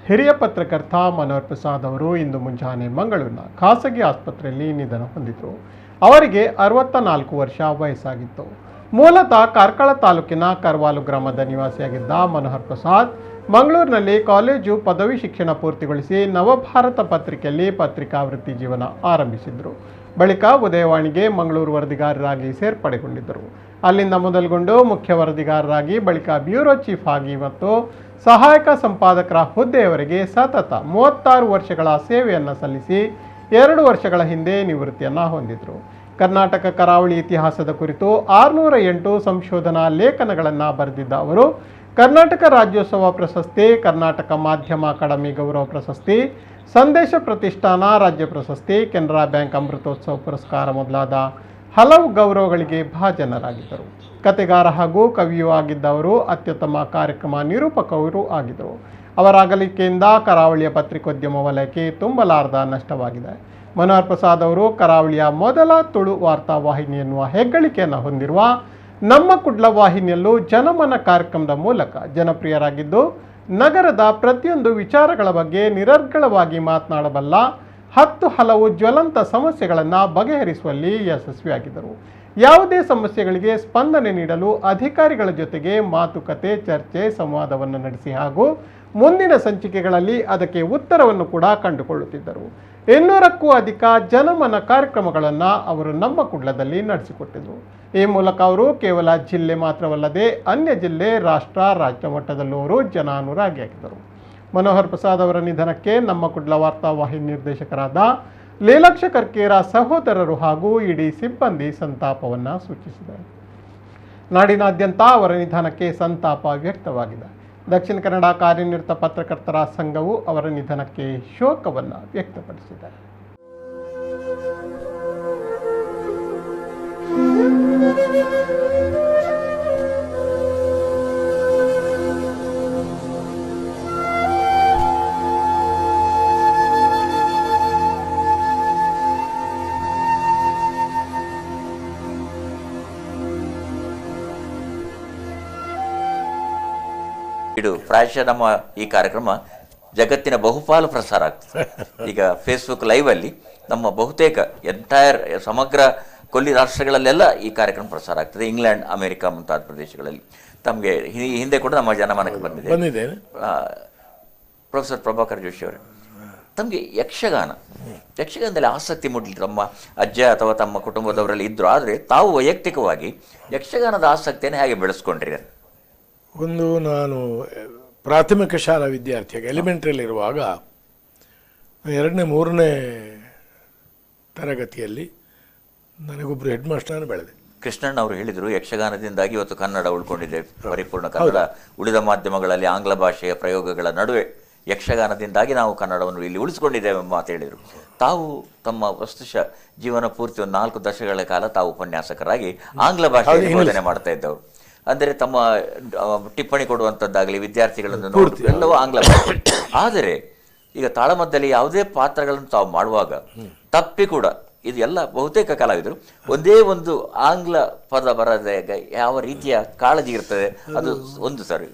ಹಿರಿಯ ಪತ್ರಕರ್ತ ಮನೋಹರ್ ಪ್ರಸಾದ್ ಅವರು ಇಂದು ಮುಂಜಾನೆ ಮಂಗಳೂರಿನ ಖಾಸಗಿ ಆಸ್ಪತ್ರೆಯಲ್ಲಿ ನಿಧನ ಹೊಂದಿದರು. ಅವರಿಗೆ 64 ವರ್ಷ ವಯಸ್ಸಾಗಿತ್ತು. ಮೂಲತಃ ಕಾರ್ಕಳ ತಾಲೂಕಿನ ಕರ್ವಾಲು ಗ್ರಾಮದ ನಿವಾಸಿಯಾಗಿದ್ದ ಮನೋಹರ್ ಪ್ರಸಾದ್ ಮಂಗಳೂರಿನಲ್ಲಿ ಕಾಲೇಜು ಪದವಿ ಶಿಕ್ಷಣ ಪೂರ್ತಿಗೊಳಿಸಿ ನವಭಾರತ ಪತ್ರಿಕೆಯಲ್ಲಿ ಪತ್ರಿಕಾ ವೃತ್ತಿ ಜೀವನ ಆರಂಭಿಸಿದರು. ಬಳಿಕ ಉದಯವಾಣಿಗೆ ಮಂಗಳೂರು ವರದಿಗಾರರಾಗಿ ಸೇರ್ಪಡೆಗೊಂಡಿದ್ದರು. ಅಲ್ಲಿಂದ ಮೊದಲುಗೊಂಡು ಮುಖ್ಯ ವರದಿಗಾರರಾಗಿ ಬಳಿಕ ಬ್ಯೂರೋ ಚೀಫ್ ಆಗಿ ಮತ್ತು ಸಹಾಯಕ ಸಂಪಾದಕರ ಹುದ್ದೆಯವರೆಗೆ ಸತತ 36 ವರ್ಷಗಳ ಸೇವೆಯನ್ನು ಸಲ್ಲಿಸಿ 2 ವರ್ಷಗಳ ಹಿಂದೆ ನಿವೃತ್ತಿಯನ್ನು ಹೊಂದಿದರು. ಕರ್ನಾಟಕ ಕರಾವಳಿ ಇತಿಹಾಸದ ಕುರಿತು 608 ಸಂಶೋಧನಾ ಲೇಖನಗಳನ್ನು ಬರೆದಿದ್ದ ಅವರು ಕರ್ನಾಟಕ ರಾಜ್ಯೋತ್ಸವ ಪ್ರಶಸ್ತಿ, ಕರ್ನಾಟಕ ಮಾಧ್ಯಮ ಅಕಾಡೆಮಿ ಗೌರವ ಪ್ರಶಸ್ತಿ, ಸಂದೇಶ ಪ್ರತಿಷ್ಠಾನ ರಾಜ್ಯ ಪ್ರಶಸ್ತಿ, ಕೆನರಾ ಬ್ಯಾಂಕ್ ಅಮೃತೋತ್ಸವ ಪುರಸ್ಕಾರ ಮೊದಲಾದ ಹಲವು ಗೌರವಗಳಿಗೆ ಭಾಜನರಾಗಿದ್ದರು. ಕತೆಗಾರ ಹಾಗೂ ಕವಿಯೂ ಆಗಿದ್ದವರು ಅತ್ಯುತ್ತಮ ಕಾರ್ಯಕ್ರಮ ನಿರೂಪಕರು ಆಗಿದ್ದರು. ಅವರ ಅಗಲಿಕೆಯಿಂದ ಕರಾವಳಿಯ ಪತ್ರಿಕೋದ್ಯಮ ವಲಯಕ್ಕೆ ತುಂಬಲಾರದ ನಷ್ಟವಾಗಿದೆ. ಮನೋಹರ್ ಪ್ರಸಾದ್ ಅವರು ಕರಾವಳಿಯ ಮೊದಲ ತುಳು ವಾರ್ತಾ ವಾಹಿನಿ ಎನ್ನುವ ಹೆಗ್ಗಳಿಕೆಯನ್ನು ಹೊಂದಿರುವ ನಮ್ಮ ಕುಡ್ಲ ವಾಹಿನಿಯಲ್ಲೂ ಜನಮನ ಕಾರ್ಯಕ್ರಮದ ಮೂಲಕ ಜನಪ್ರಿಯರಾಗಿದ್ದು, ನಗರದ ಪ್ರತಿಯೊಂದು ವಿಚಾರಗಳ ಬಗ್ಗೆ ನಿರರ್ಗಳವಾಗಿ ಮಾತನಾಡಬಲ್ಲ 10 ಹಲವು ಜ್ವಲಂತ ಸಮಸ್ಯೆಗಳನ್ನು ಬಗೆಹರಿಸುವಲ್ಲಿ ಯಶಸ್ವಿಯಾಗಿದ್ದರು. ಯಾವುದೇ ಸಮಸ್ಯೆಗಳಿಗೆ ಸ್ಪಂದನೆ ನೀಡಲು ಅಧಿಕಾರಿಗಳ ಜೊತೆಗೆ ಮಾತುಕತೆ, ಚರ್ಚೆ, ಸಂವಾದವನ್ನು ನಡೆಸಿ ಹಾಗೂ ಮುಂದಿನ ಸಂಚಿಕೆಗಳಲ್ಲಿ ಅದಕ್ಕೆ ಉತ್ತರವನ್ನು ಕೂಡ ಕಂಡುಕೊಳ್ಳುತ್ತಿದ್ದರು. 200ಕ್ಕೂ ಅಧಿಕ ಜನಮನ ಕಾರ್ಯಕ್ರಮಗಳನ್ನು ಅವರು ನಮ್ಮ ಕುಡ್ಲದಲ್ಲಿ ನಡೆಸಿಕೊಟ್ಟಿದ್ದರು. ಈ ಮೂಲಕ ಅವರು ಕೇವಲ ಜಿಲ್ಲೆ ಮಾತ್ರವಲ್ಲದೆ ಅನ್ಯ ಜಿಲ್ಲೆ, ರಾಷ್ಟ್ರ, ರಾಜ್ಯ ಮಟ್ಟದಲ್ಲೂ ಅವರು ಜನಾನುರಾಗಿಯಾಗಿದ್ದರು. ಮನೋಹರ್ ಪ್ರಸಾದ್ ಅವರ ನಿಧನಕ್ಕೆ ನಮ್ಮ ಕುಡ್ಲ ವಾರ್ತಾ ವಾಹಿನಿ ನಿರ್ದೇಶಕರಾದ ಲೀಲಾಕ್ಷ ಕರ್ಕೇರ ಸಹೋದರರು ಹಾಗೂ ಇಡೀ ಸಿಬ್ಬಂದಿ ಸಂತಾಪವನ್ನು ಸೂಚಿಸಿದ್ದಾರೆ. ನಾಡಿನಾದ್ಯಂತ ಅವರ ನಿಧನಕ್ಕೆ ಸಂತಾಪ ವ್ಯಕ್ತವಾಗಿದೆ. ದಕ್ಷಿಣ ಕನ್ನಡ ಕಾರ್ಯನಿರತ ಪತ್ರಕರ್ತರ ಸಂಘವು ಅವರ ನಿಧನಕ್ಕೆ ಶೋಕವನ್ನು ವ್ಯಕ್ತಪಡಿಸಿದೆ. ಇದು ಪ್ರಾಯಶಃ ನಮ್ಮ ಈ ಕಾರ್ಯಕ್ರಮ ಜಗತ್ತಿನ ಬಹುಪಾಲು ಪ್ರಸಾರ ಆಗ್ತದೆ. ಈಗ ಫೇಸ್ಬುಕ್ ಲೈವ್ ಅಲ್ಲಿ ನಮ್ಮ ಬಹುತೇಕ ಎಂಟೈರ್ ಸಮಗ್ರ ಕೊಲ್ಲಿ ರಾಷ್ಟ್ರಗಳಲ್ಲೆಲ್ಲ ಈ ಕಾರ್ಯಕ್ರಮ ಪ್ರಸಾರ ಆಗ್ತದೆ. ಇಂಗ್ಲೆಂಡ್, ಅಮೆರಿಕ ಮುಂತಾದ ಪ್ರದೇಶಗಳಲ್ಲಿ ತಮಗೆ ಹಿಂದೆ ಕೂಡ ನಮ್ಮ ಜನಮನಕ್ಕೆ ಬಂದಿದೆ. ಪ್ರೊಫೆಸರ್ ಪ್ರಭಾಕರ್ ಜೋಶಿ ಅವರೇ, ತಮಗೆ ಯಕ್ಷಗಾನದಲ್ಲಿ ಆಸಕ್ತಿ ಮೂಡಲಿಕ್ಕೆ ತಮ್ಮ ಅಜ್ಜ ಅಥವಾ ತಮ್ಮ ಕುಟುಂಬದವರಲ್ಲಿ ಇದ್ರು, ಆದರೆ ತಾವು ವೈಯಕ್ತಿಕವಾಗಿ ಯಕ್ಷಗಾನದ ಆಸಕ್ತಿಯನ್ನು ಹೇಗೆ ಬೆಳೆಸ್ಕೊಂಡ್ರಿ? ಒಂದು ನಾನು ಪ್ರಾಥಮಿಕ ಶಾಲಾ ವಿದ್ಯಾರ್ಥಿಯಾಗಿ ಎಲಿಮೆಂಟ್ರಿಯಲ್ಲಿರುವಾಗ 2ನೇ 3ನೇ ತರಗತಿಯಲ್ಲಿ ನನಗೊಬ್ಬರು ಹೆಡ್ ಮಾಸ್ಟರ್ ಬೆಳೆದೆ. ಕೃಷ್ಣಣ್ಣ ಅವರು ಹೇಳಿದರು, ಯಕ್ಷಗಾನದಿಂದಾಗಿ ಇವತ್ತು ಕನ್ನಡ ಉಳ್ಕೊಂಡಿದೆ, ಪರಿಪೂರ್ಣ ಕನ್ನಡ. ಉಳಿದ ಮಾಧ್ಯಮಗಳಲ್ಲಿ ಆಂಗ್ಲ ಭಾಷೆಯ ಪ್ರಯೋಗಗಳ ನಡುವೆ ಯಕ್ಷಗಾನದಿಂದಾಗಿ ನಾವು ಕನ್ನಡವನ್ನು ಇಲ್ಲಿ ಉಳಿಸ್ಕೊಂಡಿದ್ದೇವೆ ಎಂಬ ಮಾತು ಹೇಳಿದರು. ತಾವು ತಮ್ಮ ವಸ್ತುಶಃ ಜೀವನ ಪೂರ್ತಿ ಒಂದು 4 ದಶಕಗಳ ಕಾಲ ತಾವು ಉಪನ್ಯಾಸಕರಾಗಿ ಆಂಗ್ಲ ಭಾಷೆಯಲ್ಲಿ ಬೋಧನೆ ಮಾಡ್ತಾ ಇದ್ದವರು. ಅಂದರೆ ತಮ್ಮ ಟಿಪ್ಪಣಿ ಕೊಡುವಂಥದ್ದಾಗಲಿ, ವಿದ್ಯಾರ್ಥಿಗಳನ್ನು ನೋಡುವುದು ಎಲ್ಲವೂ ಆಂಗ್ಲ ಭಾಷೆ. ಆದರೆ ಈಗ ತಾಳಮದ್ದಲೆ ಯಾವುದೇ ಪಾತ್ರಗಳನ್ನು ತಾವು ಮಾಡುವಾಗ ತಪ್ಪಿ ಕೂಡ ಇದು ಎಲ್ಲ ಬಹುತೇಕ ಕಲಾವಿದರು ಒಂದೇ ಒಂದು ಆಂಗ್ಲ ಪದ ಬರದೆ ಯಾವ ರೀತಿಯ ಕಾಳಜಿ ಇರ್ತದೆ, ಅದು ಒಂದು ಸರಿ